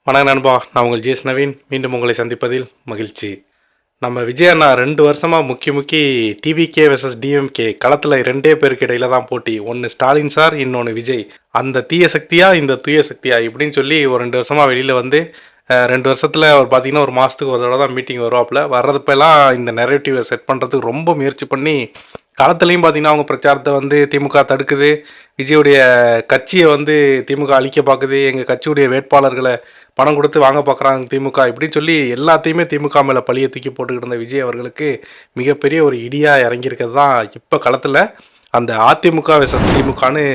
வணக்கம் நண்பா, நான் உங்கள் ஜிஎஸ் நவீன். மீண்டும் உங்களை சந்திப்பதில் மகிழ்ச்சி. நம்ம விஜய் அண்ணா 2 வருஷமாக முக்கி டிவிகே வெர்சஸ் டிஎம்கே களத்தில் 2 பேருக்கு இடையில தான் போட்டி. ஒன்று ஸ்டாலின் சார், இன்னொன்று விஜய். அந்த தீய சக்தியா இந்த தூய சக்தியா இப்படின்னு சொல்லி ஒரு 2 வருஷமாக வெளியில் வந்து 2 வருஷத்தில் ஒரு பார்த்தீங்கன்னா ஒரு மாதத்துக்கு ஒரு தடவை தான் மீட்டிங் வருவாப்பில். வர்றதுப்பெல்லாம் இந்த நெரேட்டிவை செட் பண்ணுறதுக்கு ரொம்ப முயற்சி பண்ணி களத்துலையும் பார்த்தீங்கன்னா அவங்க பிரச்சாரத்தை வந்து திமுக தடுக்குது. விஜயுடைய கட்சியை வந்து திமுக அழிக்க பார்க்குது. எங்கள் கட்சியுடைய வேட்பாளர்களை பணம் கொடுத்து வாங்க பார்க்குறாங்க திமுக இப்படின்னு சொல்லி எல்லாத்தையுமே திமுக மேலே பழியை தூக்கி போட்டுக்கிட்டு இருந்த விஜய் அவர்களுக்கு மிகப்பெரிய ஒரு இடியாக இறங்கியிருக்கிறது தான் இப்போ களத்தில். அந்த அதிமுக வெர்சஸ் திமுகன்னு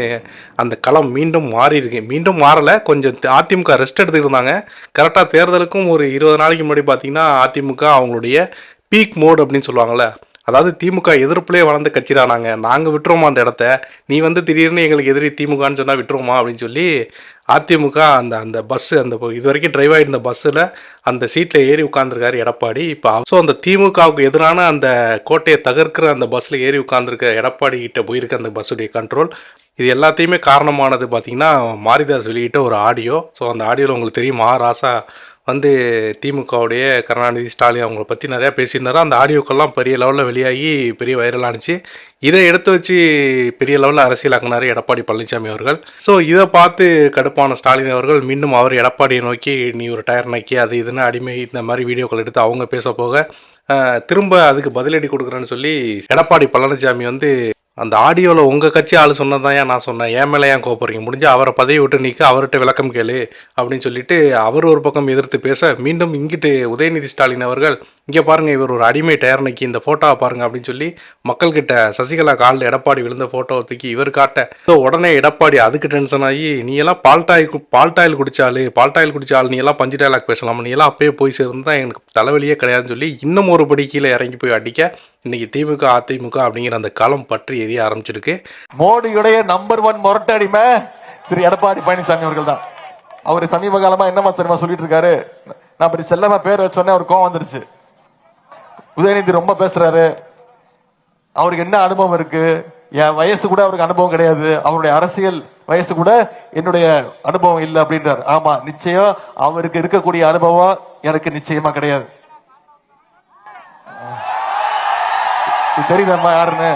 அந்த களம் மீண்டும் மாறி இருக்கு. மீண்டும் மாறலை, கொஞ்சம் அதிமுக ரெஸ்ட் எடுத்துக்கிட்டு இருந்தாங்க. கரெக்டாக தேர்தலுக்கும் ஒரு 20 நாளைக்கு முன்னாடி பார்த்தீங்கன்னா அதிமுக அவங்களுடைய பீக் மோட் அப்படின்னு சொல்லுவாங்கள்ல, அதாவது திமுக எதிர்ப்புலேயே வளர்ந்த கட்சிடா நாங்கள் விட்டுருவோமா அந்த இடத்த, நீ வந்து திடீர்னு எங்களுக்கு எதிரி திமுகன்னு சொன்னால் விட்டுருவோமா அப்படின்னு சொல்லி அதிமுக அந்த அந்த பஸ்ஸு அந்த இது வரைக்கும் டிரைவ் ஆகிருந்த பஸ்ஸில் அந்த சீட்டில் ஏறி உட்காந்துருக்காரு எடப்பாடி. இப்போ ஸோ அந்த திமுகவுக்கு எதிரான அந்த கோட்டையை தகர்க்கிற அந்த பஸ்ஸில் ஏறி உட்காந்துருக்க எடப்பாடி கிட்ட போயிருக்கு அந்த பஸ்ஸுடைய கண்ட்ரோல். இது எல்லாத்தையுமே காரணமானது பார்த்திங்கன்னா மாரிதாஸ் வெளியிட்ட ஒரு ஆடியோ. ஸோ அந்த ஆடியோவில் உங்களுக்கு தெரியும், ராசா வந்து திமுகவுடைய கருணாநிதி ஸ்டாலின் அவங்கள பற்றி நிறையா பேசியிருந்தாரு. அந்த ஆடியோக்கெல்லாம் பெரிய லெவலில் வெளியாகி பெரிய வைரலானுச்சு. இதை எடுத்து வச்சு பெரிய லெவலில் அரசியலாக்குனார் எடப்பாடி பழனிசாமி அவர்கள். ஸோ இதை பார்த்து கடுப்பான ஸ்டாலின் அவர்கள் மீண்டும் அவர் எடப்பாடியை நோக்கி நீ ஒரு டயர் நக்கி அது இதுன்னு அடிமை இந்த மாதிரி வீடியோக்கள் எடுத்து அவங்க பேச போக திரும்ப அதுக்கு பதிலடி கொடுக்குறேன்னு சொல்லி எடப்பாடி பழனிசாமி வந்து அந்த ஆடியோவில் உங்கள் கட்சி ஆள் சொன்னதான் ஏன் நான் சொன்னேன், ஏன் மேலே ஏன் கோப்பறீங்க, முடிஞ்சு அவரை பதவி விட்டு நீக்க, அவர்கிட்ட விளக்கம் கேளு அப்படின்னு சொல்லிட்டு அவர் ஒரு பக்கம் எதிர்த்து பேச, மீண்டும் இங்கிட்டு உதயநிதி ஸ்டாலின் அவர்கள் இங்கே பாருங்கள் இவர் ஒரு அடிமை டயர் நக்கி இந்த ஃபோட்டோவை பாருங்கள் அப்படின்னு சொல்லி மக்கள்கிட்ட சசிகலா காலில் எடப்பாடி விழுந்த ஃபோட்டோவை தூக்கி இவர் காட்ட, ஸோ உடனே எடப்பாடி அதுக்கு டென்ஷன் ஆகி நீ எல்லாம் பால்டாயில் குடிச்சால் நீ எல்லாம் பஞ்சு டைலாக் பேசலாம், நீ எல்லாம் அப்பயே போய் சேர்ந்து தான் எனக்கு தலைவலியே கிடையாதுன்னு சொல்லி இன்னும் ஒரு படி கீழே இறங்கி போய் அடிக்க இன்னைக்கு திமுக அதிமுக அப்படிங்கிற அந்த களம் பற்றி எரிய ஆரம்பிச்சிருக்கு. மோடியுடைய நம்பர் 1 மொரட்டை அடிமை திரு எடப்பாடி பழனிசாமி அவர்கள் தான். அவர் சமீப காலமா என்னமா தெரியுமா சொல்லிட்டு இருக்காரு, நான் அப்படி செல்லமா பேர் வச்சோன்னே அவர் கோவம் வந்துருச்சு. உதயநிதி ரொம்ப பேசுறாரு, அவருக்கு என்ன அனுபவம் இருக்கு, என் வயசு கூட அவருக்கு அனுபவம் கிடையாது, அவருடைய அரசியல் வயசு கூட என்னுடைய அனுபவம் இல்லை அப்படின்றார். ஆமா, நிச்சயம் அவருக்கு இருக்கக்கூடிய அனுபவம் எனக்கு நிச்சயமா கிடையாது. தெரியுதா யாருன்னு?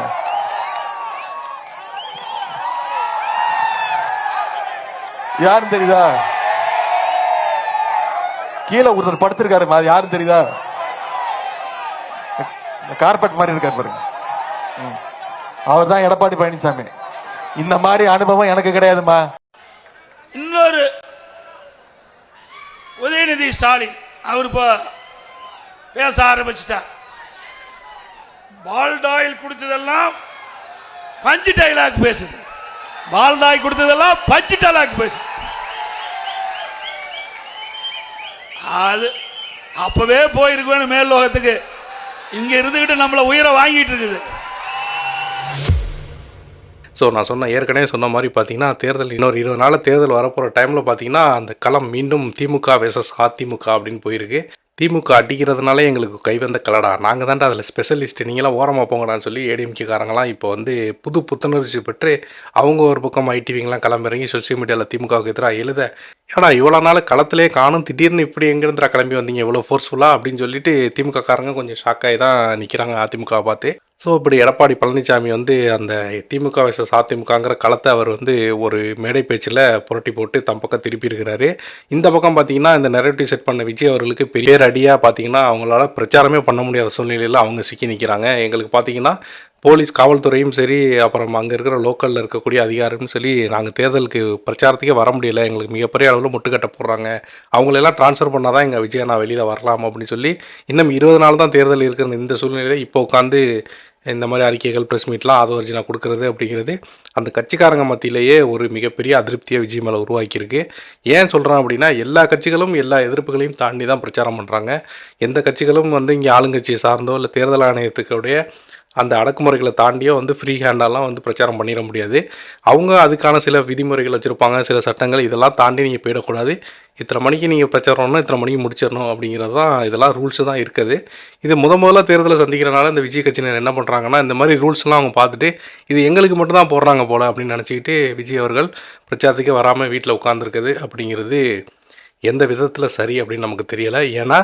யாருன்னு தெரியுதா? கீழே ஒருத்தர் படுத்திருக்காரு, யாருன்னு தெரியுதா? கார்பெட் மாதிரி இருக்காரு பாருங்க, அவர் தான் எடப்பாடி பழனிசாமி. இந்த மாதிரி அனுபவம் எனக்கு கிடையாதுமா. இன்னொரு உதயநிதி ஸ்டாலின் அவர் இப்போ பேச ஆரம்பிச்சிட்டார். பால்டாயில் கொடுத்ததெல்லாம் பஞ்சு டைலாக் பேசுது, பால்டாய் கொடுத்ததெல்லாம் பஞ்சு டைலாக் பேசுது. அது அப்பவே போயிருக்கணும் மேல் லோகத்துக்கு, இங்க இருந்துகிட்டு நம்மள உயிரை வாங்கிட்டு இருக்குது. ஸோ நான் ஏற்கனவே சொன்ன மாதிரி பார்த்தீங்கன்னா தேர்தல் இன்னொரு 20 நாளில் தேர்தல் வரப்போகிற டைமில் பார்த்தீங்கன்னா அந்த களம் மீண்டும் திமுக வெர்சஸ் அதிமுக அப்படின்னு போயிருக்கு. திமுக அடிக்கிறதுனால எங்களுக்கு கைவந்த கலடா, நாங்கள் தான்டா அதில் ஸ்பெஷலிஸ்ட்டு, நீங்களாம் ஓரமாக போங்கடான்னு சொல்லி ஏடிஎம்கேக்காரங்களாம் இப்போ வந்து புத்துணர்ச்சி பெற்று அவங்க ஒரு பக்கம் ஐடிவிங்கெலாம் கிளம்பிறங்கி சோசியல் மீடியாவில் திமுகவுக்கு எதிராக எழுத, ஏன்னா இவ்வளோ நாள் களத்திலே காணும், திடீர்னு இப்படி எங்கேருந்துடா கிளம்பி வந்தீங்க இவ்வளோ ஃபோர்ஸ்ஃபுல்லாக அப்படின்னு சொல்லிட்டு திமுக காரங்க கொஞ்சம் ஷாக்காகி தான் நிற்கிறாங்க அதிமுகவை பார்த்து. ஸோ இப்படி எடப்பாடி பழனிசாமி வந்து அந்த திமுக வெர்சஸ் அதிமுகங்கிற களத்தை அவர் வந்து ஒரு மேடை பேச்சில் புரட்டி போட்டு தம் பக்கம் திருப்பி இருக்கிறாரு. இந்த பக்கம் பார்த்தீங்கன்னா இந்த நெரேட்டிவ் செட் பண்ண விஜய் அவர்களுக்கு பெரிய அடியாக பார்த்தீங்கன்னா அவங்களால பிரச்சாரமே பண்ண முடியாத சூழ்நிலையில் அவங்க சிக்கி நிற்கிறாங்க. எங்களுக்கு பார்த்தீங்கன்னா போலீஸ் காவல்துறையும் சரி, அப்புறம் அங்கே இருக்கிற லோக்கலில் இருக்கக்கூடிய அதிகாரியும் சரி, நாங்கள் தேர்தலுக்கு பிரச்சாரத்துக்கே வர முடியலை, எங்களுக்கு மிகப்பெரிய அளவில் முட்டுக்கட்டை போடுறாங்க, அவங்களெல்லாம் ட்ரான்ஸ்ஃபர் பண்ணால் தான் எங்கள் விஜய் நான் வெளியில் வரலாம் அப்படின்னு சொல்லி இன்னும் 20 நாள் தான் தேர்தல் இருக்கிற இந்த சூழ்நிலையில் இப்போ உட்காந்து இந்த மாதிரி அறிக்கைகள் ப்ரெஸ் மீட்லாம் ஆதரவு கொடுக்கறது அப்படிங்கிறது அந்த கட்சிக்காரங்க மத்தியிலேயே ஒரு மிகப்பெரிய அதிருப்தியை விஜய் மேலே உருவாக்கியிருக்கு. ஏன் சொல்கிறேன் அப்படின்னா எல்லா கட்சிகளும் எல்லா எதிர்ப்புகளையும் தாண்டி தான் பிரச்சாரம் பண்ணுறாங்க. எந்த கட்சிகளும் வந்து இங்கே ஆளுங்கட்சியை சார்ந்தோ இல்லை தேர்தல் ஆணையத்துக்குடைய அந்த அடக்குமுறைகளை தாண்டியோ வந்து ஃப்ரீ ஹேண்டாலாம் வந்து பிரச்சாரம் பண்ணிட முடியாது. அவங்க அதுக்கான சில விதிமுறைகள் வச்சுருப்பாங்க, சில சட்டங்கள், இதெல்லாம் தாண்டி நீங்கள் போயிடக்கூடாது, இத்தனை மணிக்கு நீங்கள் பிரச்சாரம்னா இத்தனை மணிக்கு முடிச்சிடணும் அப்படிங்கிறது தான், இதெல்லாம் ரூல்ஸு தான் இருக்குது. இது முதல்ல தேர்தலை சந்திக்கிறனால இந்த விஜய் கட்சியினர் என்ன பண்ணுறாங்கன்னா இந்த மாதிரி ரூல்ஸ்லாம் அவங்க பார்த்துட்டு இது எங்களுக்கு மட்டும்தான் போடுறாங்க போல் அப்படின்னு நினச்சிக்கிட்டு விஜய் அவர்கள் பிரச்சாரத்துக்கே வராமல் வீட்டில் உட்காந்துருக்குது அப்படிங்கிறது எந்த விதத்தில் சரி அப்படின்னு நமக்கு தெரியலை. ஏன்னா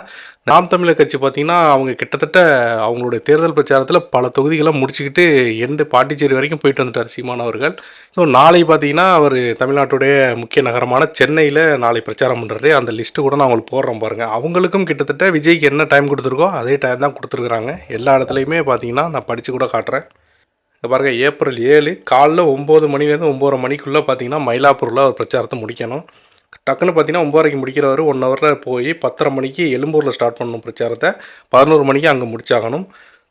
நாம் தமிழர் கட்சி பார்த்திங்கன்னா அவங்க கிட்டத்தட்ட அவங்களுடைய தேர்தல் பிரச்சாரத்தில் பல தொகுதிகளை முடிச்சுக்கிட்டு எண்டு பாண்டிச்சேரி வரைக்கும் போயிட்டு வந்துட்டார் சீமான் அவர்கள். ஸோ நாளை பார்த்தீங்கன்னா அவர் தமிழ்நாட்டுடைய முக்கிய நகரமான சென்னையில் நாளை பிரச்சாரம் பண்ணுறாரு. அந்த லிஸ்ட்டு கூட நான் அவங்களுக்கு போடுறேன் பாருங்கள். அவங்களுக்கும் கிட்டத்தட்ட விஜய்க்கு என்ன டைம் கொடுத்துருக்கோ அதே டைம் தான் கொடுத்துருக்குறாங்க. எல்லா இடத்துலையுமே பார்த்தீங்கன்னா நான் படித்து கூட காட்டுறேன். இங்கே பாருங்கள், ஏப்ரல் 7 காலைல 9 மணிலேருந்து 9:30 மணிக்குள்ளே பார்த்தீங்கன்னா மயிலாப்பூரில் ஒரு பிரச்சாரத்தை முடிக்கணும். டக்குன்னு பார்த்தீங்கன்னா 9:30 முடிக்கிறவர் 1 ஹவரில் போய் 10:30 மணிக்கு எழும்பூரில் ஸ்டார்ட் பண்ணணும் பிரச்சாரத்தை. 11 மணிக்கு அங்கே முடிச்சாகணும்.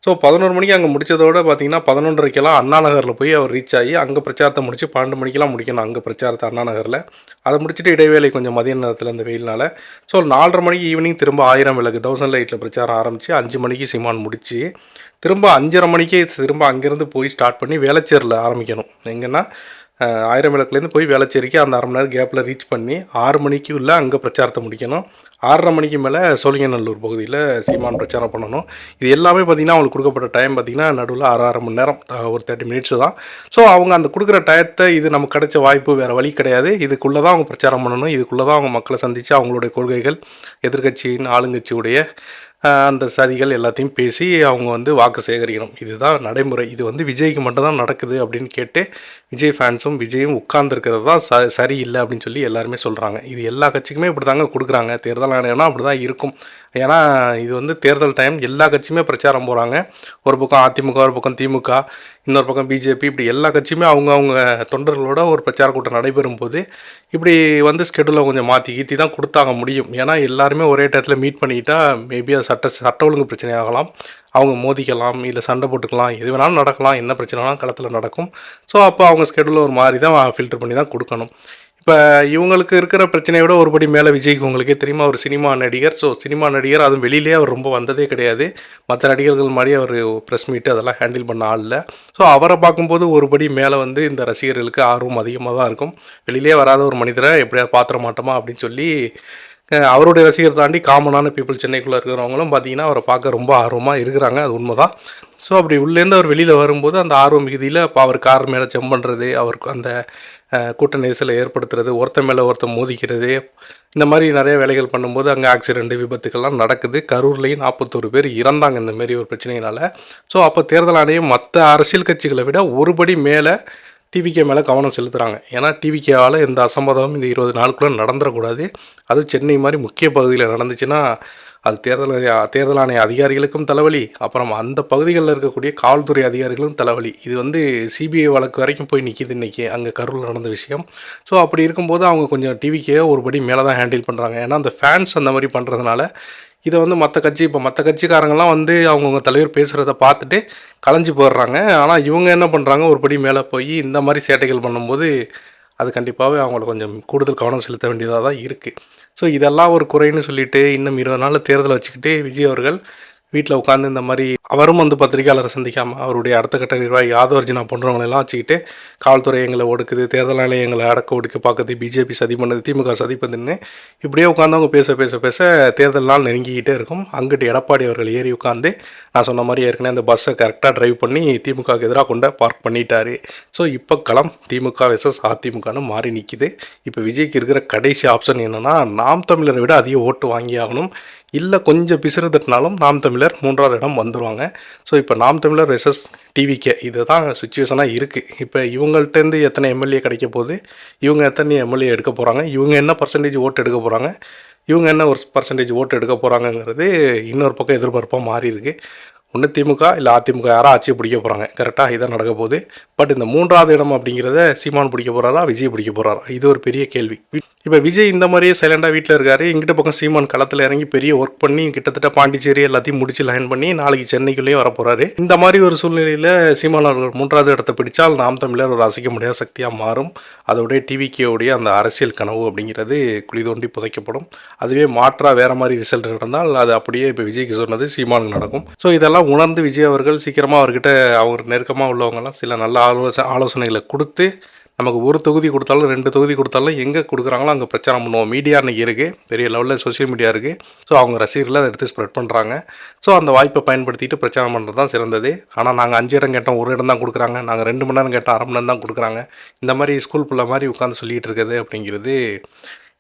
ஸோ 11 மணிக்கு அங்கே முடித்ததோட பார்த்தீங்கன்னா 11:30க்கெல்லாம் அண்ணா நகரில் போய் அவர் ரீச் ஆகி அங்கே பிரச்சாரத்தை முடித்து 12 மணிக்கெல்லாம் முடிக்கணும் அங்கே பிரச்சாரத்தை அண்ணா நகரில். அதை முடிச்சுட்டு இடைவேளை கொஞ்சம் மதிய நேரத்தில் இந்த வெயில்னால ஸோ 4:30 மணிக்கு ஈவினிங் திரும்ப 1000 விளக்கு 1000 லைட்டில் பிரச்சாரம் ஆரம்பித்து 5 மணிக்கு சீமான் முடித்து திரும்ப 5:30 மணிக்கு திரும்ப அங்கேருந்து போய் ஸ்டார்ட் பண்ணி வேளச்சேரியில் ஆரம்பிக்கணும். எங்கன்னா 1000 விளக்குலேருந்து போய் வேளச்சேரிக்கு அந்த 1/2 மணி நேரம் கேப்பில் ரீச் பண்ணி 6 மணிக்கு உள்ள அங்கே பிரச்சாரத்தை முடிக்கணும். 6:30 மணிக்கு மேலே சோழிங்கநல்லூர் பகுதியில் சீமான் பிரச்சாரம் பண்ணணும். இது எல்லாமே பார்த்திங்கன்னா அவங்களுக்கு கொடுக்கப்பட்ட டைம் பார்த்திங்கன்னா நடுவில் 6 மணி நேரம் ஒரு 30 மினிட்ஸ் தான். ஸோ அவங்க அந்த கொடுக்குற டயத்தை இது நமக்கு கிடைச்ச வாய்ப்பு, வேறு வழி கிடையாது. இதுக்குள்ளே தான் அவங்க பிரச்சாரம் பண்ணணும். இதுக்குள்ளே தான் அவங்க மக்களை சந்தித்து அவங்களுடைய கொள்கைகள், எதிர்கட்சியின் ஆளுங்கட்சியுடைய அந்த சதிகள் எல்லாத்தையும் பேசி அவங்க வாக்கு சேகரிக்கணும். இதுதான் நடைமுறை. இது விஜய்க்கு மட்டும்தான் நடக்குது அப்படின்னு கேட்டு விஜய் ஃபேன்ஸும் விஜயும் உட்கார்ந்துருக்கிறது தான் சரியில்லை அப்படின்னு சொல்லி எல்லாருமே சொல்கிறாங்க. இது எல்லா கட்சிக்குமே இப்படி தாங்க கொடுக்குறாங்க. தேர்தல் ஆணையம்னா அப்படி தான் இருக்கும். ஏன்னா இது தேர்தல் டைம், எல்லா கட்சியுமே பிரச்சாரம் போகிறாங்க. ஒரு பக்கம் அதிமுக, ஒரு பக்கம் திமுக, இன்னொரு பக்கம் பிஜேபி, இப்படி எல்லா கட்சியுமே அவங்க தொண்டர்களோட ஒரு பிரச்சார கூட்டம் நடைபெறும் போது இப்படி ஸ்கெடியூலை கொஞ்சம் மாற்றி கீத்தி தான் கொடுத்தாங்க முடியும். ஏன்னா எல்லாருமே ஒரே டயத்தில் மீட் பண்ணிக்கிட்டா மேபி அது சட்ட ஒழுங்கு பிரச்சனை ஆகலாம். அவங்க மோதிக்கலாம், இல்லை சண்டை போட்டுக்கலாம், எது வேணாலும் நடக்கலாம். என்ன பிரச்சனைனாலும் களத்தில் நடக்கும். ஸோ அப்போ அவங்க ஸ்கெடியூலை ஒரு மாதிரி தான் ஃபில்டர் பண்ணி தான் கொடுக்கணும். இப்போ இவங்களுக்கு இருக்கிற பிரச்சனையை விட ஒருபடி மேலே விஜய்க்கு உங்களுக்கே தெரியுமா, ஒரு சினிமா நடிகர். ஸோ சினிமா நடிகர், அதுவும் வெளியிலே அவர் ரொம்ப வந்ததே கிடையாது. மற்ற நடிகர்கள் மாதிரி அவர் ப்ரெஸ் மீட்டு அதெல்லாம் ஹேண்டில் பண்ண ஆள் இல்லை. ஸோ அவரை பார்க்கும்போது ஒருபடி மேலே இந்த ரசிகர்களுக்கு ஆர்வம் அதிகமாக தான் இருக்கும். வெளியிலே வராத ஒரு மனிதரை எப்படியாவது பாத்திர மாட்டோமா அப்படின்னு சொல்லி அவருடைய ரசிகர் தாண்டி காமனான பீப்புள் சென்னைக்குள்ளே இருக்கிறவங்களும் பார்த்தீங்கன்னா அவரை பார்க்க ரொம்ப ஆர்வமாக இருக்கிறாங்க. அது உண்மை தான். ஸோ அப்படி உள்ளேருந்து அவர் வெளியில் வரும்போது அந்த ஆர்வம் மிகுதியில் இப்போ அவர் கார் மேலே ஜம்ப் பண்ணுறது, அவருக்கு அந்த கூட்ட நெரிசலை ஏற்படுத்துறது, ஒருத்தர் மேலே ஒருத்தர் மோதிக்கிறது, இந்த மாதிரி நிறைய வேலைகள் பண்ணும்போது அங்கே ஆக்சிடென்ட் விபத்துக்கள்லாம் நடக்குது. கரூர்லேயும் 41 பேர் இறந்தாங்க இந்தமாரி ஒரு பிரச்சனையினால். ஸோ அப்போ தேர்தல் ஆணையம் மற்ற அரசியல் கட்சிகளை விட ஒருபடி மேலே டிவிகே மேலே கவனம் செலுத்துகிறாங்க. ஏன்னா டிவிகேவால் எந்த அசம்பாதமும் இந்த 20 நாளுக்குள்ளே நடந்துடக்கூடாது. அதுவும் சென்னை மாதிரி முக்கிய பகுதியில் நடந்துச்சுன்னா அது தேர்தல் ஆணைய அதிகாரிகளுக்கும் தலைவலி, அப்புறம் அந்த பகுதிகளில் இருக்கக்கூடிய காவல்துறை அதிகாரிகளும் தலைவலி. இது சிபிஐ வழக்கு வரைக்கும் போய் நிற்கிது இன்றைக்கி அங்கே கரூரில் நடந்த விஷயம். ஸோ அப்படி இருக்கும்போது அவங்க கொஞ்சம் டிவிக்கே ஒருபடி மேலே தான் ஹேண்டில் பண்ணுறாங்க. ஏன்னா அந்த ஃபேன்ஸ் அந்த மாதிரி பண்ணுறதுனால இதை மற்ற கட்சிக்காரங்கெல்லாம் அவங்கவுங்க தலைவர் பேசுகிறத பார்த்துட்டு கலைஞ்சி போடுறாங்க. ஆனால் இவங்க என்ன பண்ணுறாங்க, ஒருபடி மேலே போய் இந்த மாதிரி சேட்டைகள் பண்ணும்போது அது கண்டிப்பாகவே அவங்கள கொஞ்சம் கூடுதல் கவனம் செலுத்த வேண்டியதாக தான் இருக்குது. ஸோ இதெல்லாம் ஒரு குறைன்னு சொல்லிட்டு இன்னும் 20 நாளில் தேர்தலை வச்சுக்கிட்டு விஜய் அவர்கள் வீட்டில் உட்காந்து இந்த மாதிரி அவரும் பத்திரிகையாளரை சந்திக்காமல் அவருடைய அடுத்த கட்ட நிர்வாகி ஆதவர்ஜினா போன்றவங்களெல்லாம் வச்சுக்கிட்டு காவல்துறை எங்களை ஒடுக்குது, தேர்தல் ஆணையம் எங்களை அடக்க ஒடுக்க பார்க்குது, பிஜேபி சதி பண்ணுது, திமுக சதி பண்ணுதுன்னு இப்படியே உட்காந்து அவங்க பேச தேர்தல் நாள் நெருங்கிக்கிட்டே இருக்கும். அங்கிட்டு எடப்பாடி அவர்கள் ஏறி உட்காந்து நான் சொன்ன மாதிரி ஏற்கனவே அந்த பஸ்ஸை கரெக்டாக டிரைவ் பண்ணி திமுகவுக்கு எதிராக கொண்டு பார்க் பண்ணிட்டாரு. ஸோ இப்போ களம் திமுக வெர்சஸ் அதிமுகன்னு மாறி நிற்கிது. இப்போ விஜய்க்கு இருக்கிற கடைசி ஆப்ஷன் என்னென்னா, நாம் தமிழரை விட அதிக ஓட்டு வாங்கி ஆகணும். இல்லை கொஞ்சம் பிசுறு தட்டினாலும் நாம் தமிழர் 3வது இடம் வந்துடுவாங்க. ஸோ இப்போ நாம் தமிழர் வெர்சஸ் டிவிகே இதுதான் சுச்சுவேஷனாக இருக்குது. இப்போ இவங்கள்ட்டேருந்து எத்தனை எம்எல்ஏ கிடைக்க போகுது, இவங்க எத்தனை எம்எல்ஏ எடுக்க போகிறாங்க, இவங்க என்ன பர்சன்டேஜ் ஓட்டு எடுக்க போகிறாங்க, இவங்க என்ன ஒரு பர்சன்டேஜ் ஓட்டு எடுக்க போகிறாங்கங்கிறது இன்னொரு பக்கம் எதிர்பார்ப்பாக மாறி இருக்குது. ஒன்று திமுக இல்லை அதிமுக யாராக ஆட்சியை பிடிக்க போகிறாங்க. கரெக்டாக இதான் நடக்க போகுது. பட் இந்த 3வது இடம் அப்படிங்கிறத சீமான் பிடிக்க போகிறாரா, விஜய் பிடிக்க போகிறாரா, இது ஒரு பெரிய கேள்வி. இப்போ விஜய் இந்த மாதிரியே சைலண்டாக வீட்டில் இருக்காரு. இங்கிட்ட பக்கம் சீமான் களத்தில் இறங்கி பெரிய ஒர்க் பண்ணி கிட்டத்தட்ட பாண்டிச்சேரி எல்லாத்தையும் முடிச்சு லைன் பண்ணி நாளைக்கு சென்னைக்குள்ளேயே வர போகிறாரு. இந்த மாதிரி ஒரு சூழ்நிலையில் சீமான் அவர்கள் 3வது இடத்தை பிடிச்சால் நாம் தமிழர் ஒரு அசைக்க முடியாத சக்தியாக மாறும். அதோடைய டிவிகேவுடைய அந்த அரசியல் கனவு அப்படிங்கிறது குழி தோண்டி புதைக்கப்படும். அதுவே மாற்றாக வேறு மாதிரி ரிசல்ட் நடந்தால் அது அப்படியே இப்போ விஜய்க்கு சொன்னது சீமானுக்கு நடக்கும். ஸோ இதெல்லாம் உணர்ந்து விஜய் அவர்கள் சீக்கிரமாக அவர்கிட்ட அவர் நெருக்கமாக உள்ளவங்கலாம் சில நல்ல ஆலோசனைகளை கொடுத்து நமக்கு ஒரு தொகுதி கொடுத்தாலும் 2 தொகுதி கொடுத்தாலும் எங்கே கொடுக்குறாங்களோ அங்கே பிரச்சாரம் பண்ணுவோம். மீடியா இன்றைக்கி இருக்குது, பெரிய லெவலில் சோஷியல் மீடியா இருக்குது. ஸோ அவங்க ரசிகர்களை அதை எடுத்து ஸ்ப்ரெட் பண்ணுறாங்க. ஸோ அந்த வாய்ப்பை பயன்படுத்திட்டு பிரச்சாரம் பண்ணுறது தான் சிறந்தது. ஆனால் நாங்கள் 5 இடம் கேட்டோம், 1 இடம் தான் கொடுக்குறாங்க, நாங்கள் 2 மணி நேரம் கேட்டோம், 1/2 மணி நேரம் தான் கொடுக்குறாங்க, இந்த மாதிரி ஸ்கூல் பிள்ளை மாதிரி உட்காந்து சொல்லிகிட்டு இருக்குது அப்படிங்கிறது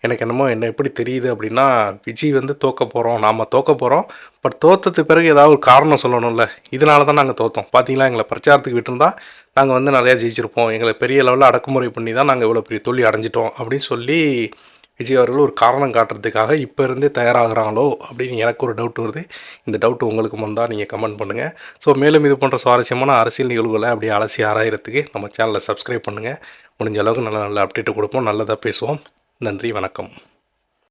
எனக்கு என்னமோ என்ன எப்படி தெரியுது அப்படின்னா, விஜய் வந்து தோக்க போகிறோம், நாம் தோக்க போகிறோம். பட் தோத்ததுக்கு பிறகு ஏதாவது ஒரு காரணம் சொல்லணும்ல. இதனால தான் நாங்கள் தோத்தோம். பார்த்தீங்களா, எங்களை பிரச்சாரத்துக்கு விட்டுருந்தா நாங்கள் வந்து நிறையா ஜெயிச்சிருப்போம். எங்களை பெரிய லெவலில் அடக்குமுறை பண்ணி தான் நாங்கள் இவ்வளோ பெரிய தோல்வி அடைஞ்சிட்டோம் அப்படின்னு சொல்லி விஜய் அவர்கள் ஒரு காரணம் காட்டுறதுக்காக இப்போ இருந்தே தயாராகிறாங்களோ அப்படின்னு எனக்கு ஒரு டவுட் வருது. இந்த டவுட் உங்களுக்கு வந்தால் நீங்கள் கமெண்ட் பண்ணுங்கள். ஸோ மேலும் இது போன்ற சுவாரஸ்யமான அரசியல் நிகழ்வுகளை அப்படியே அலசி ஆராயறதுக்கு நம்ம சேனலை சப்ஸ்கிரைப் பண்ணுங்கள். முடிஞ்ச அளவுக்கு நல்ல நல்ல அப்டேட்டு கொடுப்போம், நல்லதாக பேசுவோம். நன்றி, வணக்கம்.